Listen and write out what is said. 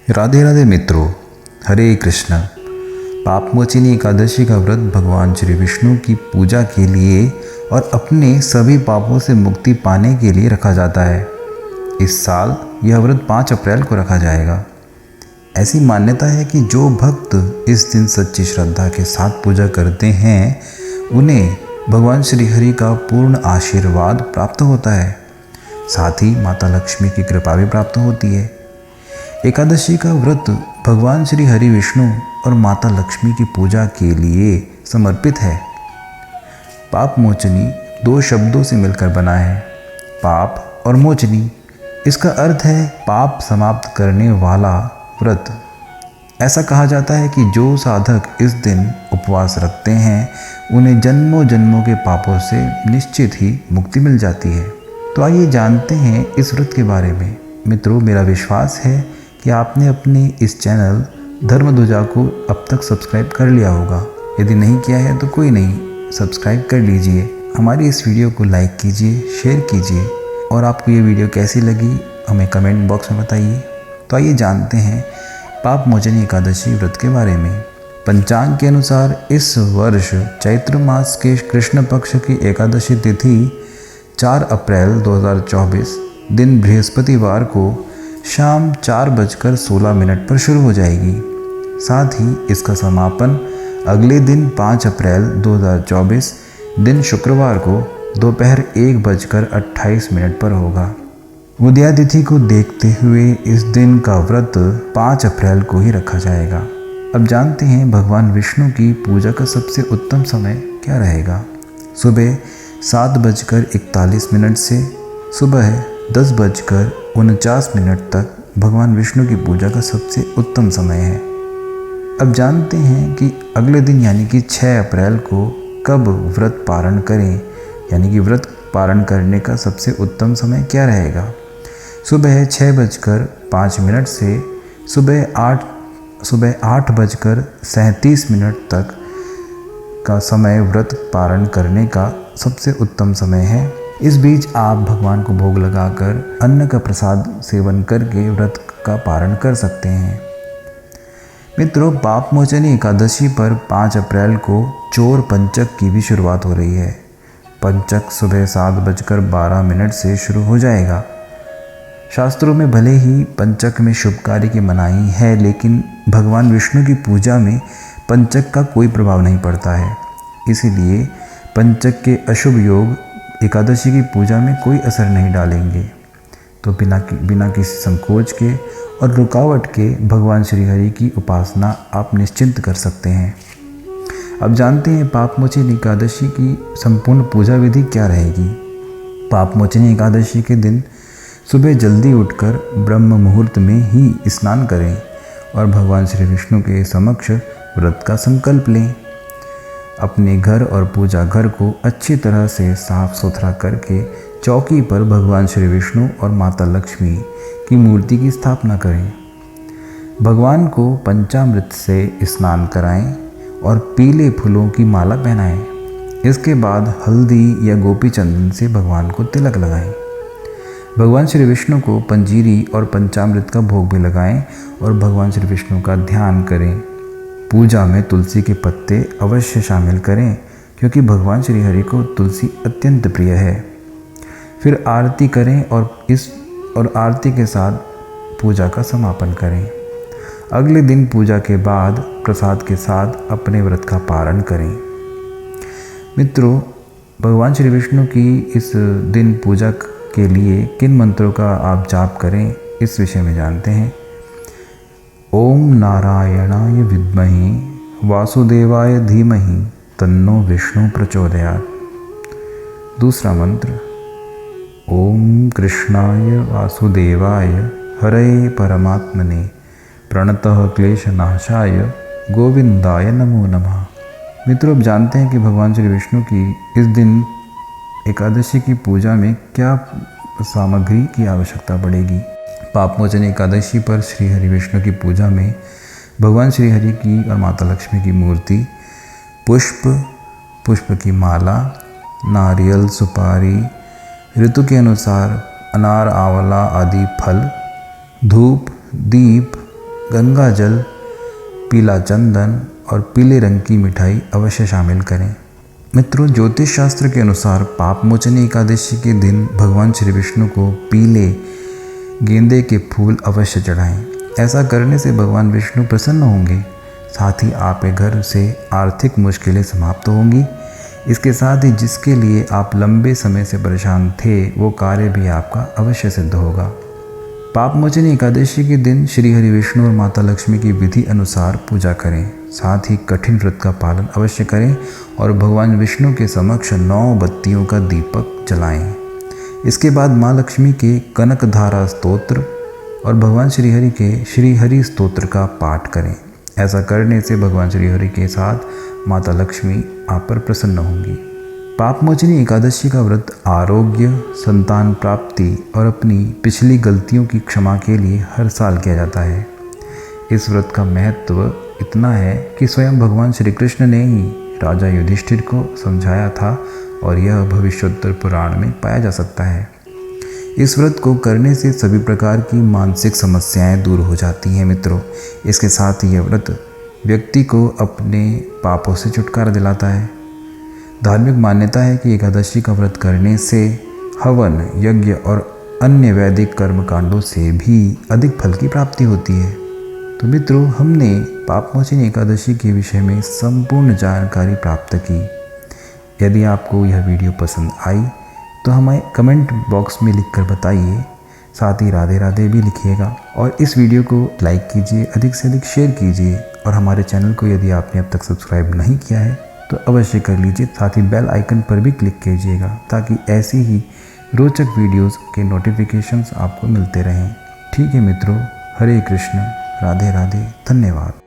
राधे राधे मित्रों, हरे कृष्ण। पापमोचिनी एकादशी का व्रत भगवान श्री विष्णु की पूजा के लिए और अपने सभी पापों से मुक्ति पाने के लिए रखा जाता है। इस साल यह व्रत 5 अप्रैल को रखा जाएगा। ऐसी मान्यता है कि जो भक्त इस दिन सच्ची श्रद्धा के साथ पूजा करते हैं उन्हें भगवान श्री हरि का पूर्ण आशीर्वाद प्राप्त होता है। साथ ही माता लक्ष्मी की कृपा भी प्राप्त होती है। एकादशी का व्रत भगवान श्री हरि विष्णु और माता लक्ष्मी की पूजा के लिए समर्पित है। पाप मोचनी 2 शब्दों से मिलकर बना है, पाप और मोचनी। इसका अर्थ है पाप समाप्त करने वाला व्रत। ऐसा कहा जाता है कि जो साधक इस दिन उपवास रखते हैं उन्हें जन्मों जन्मों के पापों से निश्चित ही मुक्ति मिल जाती है। तो आइए जानते हैं इस व्रत के बारे में। मित्रों, मेरा विश्वास है कि आपने अपने इस चैनल धर्मध्वजा को अब तक सब्सक्राइब कर लिया होगा। यदि नहीं किया है तो कोई नहीं, सब्सक्राइब कर लीजिए। हमारी इस वीडियो को लाइक कीजिए, शेयर कीजिए और आपको ये वीडियो कैसी लगी हमें कमेंट बॉक्स में बताइए। तो आइए जानते हैं पाप मोचनी एकादशी व्रत के बारे में। पंचांग के अनुसार इस वर्ष चैत्र मास के कृष्ण पक्ष की एकादशी तिथि 4 अप्रैल 2024 दिन बृहस्पतिवार को शाम 4:16 पर शुरू हो जाएगी। साथ ही इसका समापन अगले दिन 5 अप्रैल 2024 दिन शुक्रवार को दोपहर 1:28 पर होगा। उदया तिथि को देखते हुए इस दिन का व्रत 5 अप्रैल को ही रखा जाएगा। अब जानते हैं भगवान विष्णु की पूजा का सबसे उत्तम समय क्या रहेगा। सुबह 7:41 से सुबह 10:49 तक भगवान विष्णु की पूजा का सबसे उत्तम समय है। अब जानते हैं कि अगले दिन यानी कि 6 अप्रैल को कब व्रत पारण करें, यानी कि व्रत पारण करने का सबसे उत्तम समय क्या रहेगा। सुबह 6:05 से सुबह 8:37 तक का समय व्रत पारण करने का सबसे उत्तम समय है। इस बीच आप भगवान को भोग लगाकर अन्न का प्रसाद सेवन करके व्रत का पारण कर सकते हैं। मित्रों, पाप मोचनी एकादशी पर 5 अप्रैल को चोर पंचक की भी शुरुआत हो रही है। पंचक सुबह 7:12 से शुरू हो जाएगा। शास्त्रों में भले ही पंचक में शुभ कार्य की मनाही है, लेकिन भगवान विष्णु की पूजा में पंचक का कोई प्रभाव नहीं पड़ता है। इसीलिए पंचक के अशुभ योग एकादशी की पूजा में कोई असर नहीं डालेंगे। तो बिना किसी संकोच के और रुकावट के भगवान श्री हरि की उपासना आप निश्चिंत कर सकते हैं। अब जानते हैं पापमोचनी एकादशी की संपूर्ण पूजा विधि क्या रहेगी। पापमोचनी एकादशी के दिन सुबह जल्दी उठकर ब्रह्म मुहूर्त में ही स्नान करें और भगवान श्री विष्णु के समक्ष व्रत का संकल्प लें। अपने घर और पूजा घर को अच्छी तरह से साफ सुथरा करके चौकी पर भगवान श्री विष्णु और माता लक्ष्मी की मूर्ति की स्थापना करें। भगवान को पंचामृत से स्नान कराएं और पीले फूलों की माला पहनाएं। इसके बाद हल्दी या गोपी चंदन से भगवान को तिलक लगाएं। भगवान श्री विष्णु को पंजीरी और पंचामृत का भोग भी लगाएं और भगवान श्री विष्णु का ध्यान करें। पूजा में तुलसी के पत्ते अवश्य शामिल करें, क्योंकि भगवान श्री हरि को तुलसी अत्यंत प्रिय है। फिर आरती करें और आरती के साथ पूजा का समापन करें। अगले दिन पूजा के बाद प्रसाद के साथ अपने व्रत का पारण करें। मित्रों, भगवान श्री विष्णु की इस दिन पूजा के लिए किन मंत्रों का आप जाप करें, इस विषय में जानते हैं। ओम नारायणाय विद्महे वासुदेवाय धीमहि तन्नो विष्णु प्रचोदयात्। दूसरा मंत्र, ओम कृष्णाय वासुदेवाय हरे परमात्मने प्रणतः क्लेशनाशाय गोविंदाय नमो नमः। मित्रों, अब जानते हैं कि भगवान श्री विष्णु की इस दिन एकादशी की पूजा में क्या सामग्री की आवश्यकता पड़ेगी। पापमोचनी एकादशी पर श्री हरि विष्णु की पूजा में भगवान श्री हरि की और माता लक्ष्मी की मूर्ति, पुष्प की माला, नारियल, सुपारी, ऋतु के अनुसार अनार, आंवला आदि फल, धूप, दीप गंगा जल, पीला चंदन और पीले रंग की मिठाई अवश्य शामिल करें। मित्रों, ज्योतिष शास्त्र के अनुसार पाप मोचनी एकादशी के दिन भगवान श्री विष्णु को पीले गेंदे के फूल अवश्य चढ़ाएं। ऐसा करने से भगवान विष्णु प्रसन्न होंगे। साथ ही आपके घर से आर्थिक मुश्किलें समाप्त होंगी। इसके साथ ही जिसके लिए आप लंबे समय से परेशान थे वो कार्य भी आपका अवश्य सिद्ध होगा। पाप मोचनी एकादशी के दिन श्री हरि विष्णु और माता लक्ष्मी की विधि अनुसार पूजा करें। साथ ही कठिन व्रत का पालन अवश्य करें और भगवान विष्णु के समक्ष 9 बत्तियों का दीपक जलाएं। इसके बाद माँ लक्ष्मी के कनकधारा स्तोत्र और भगवान श्रीहरि के श्रीहरि स्तोत्र का पाठ करें। ऐसा करने से भगवान श्रीहरि के साथ माता लक्ष्मी आप पर प्रसन्न होंगी। पाप मोचनी एकादशी का व्रत आरोग्य, संतान प्राप्ति और अपनी पिछली गलतियों की क्षमा के लिए हर साल किया जाता है। इस व्रत का महत्व इतना है कि स्वयं भगवान श्री कृष्ण ने ही राजा युधिष्ठिर को समझाया था और यह भविष्योत्तर पुराण में पाया जा सकता है। इस व्रत को करने से सभी प्रकार की मानसिक समस्याएं दूर हो जाती हैं। मित्रों, इसके साथ ही यह व्रत व्यक्ति को अपने पापों से छुटकारा दिलाता है। धार्मिक मान्यता है कि एकादशी का व्रत करने से हवन, यज्ञ और अन्य वैदिक कर्मकांडों से भी अधिक फल की प्राप्ति होती है। तो मित्रों, हमने पाप मोचनी एकादशी के विषय में संपूर्ण जानकारी प्राप्त की। यदि आपको यह वीडियो पसंद आई तो हमें कमेंट बॉक्स में लिखकर बताइए। साथ ही राधे राधे भी लिखिएगा और इस वीडियो को लाइक कीजिए, अधिक से अधिक शेयर कीजिए और हमारे चैनल को यदि आपने अब तक सब्सक्राइब नहीं किया है तो अवश्य कर लीजिए। साथ ही बेल आइकन पर भी क्लिक कीजिएगा ताकि ऐसी ही रोचक वीडियोस के नोटिफिकेशंस आपको मिलते रहें। ठीक है मित्रों, हरे कृष्ण, राधे राधे, धन्यवाद।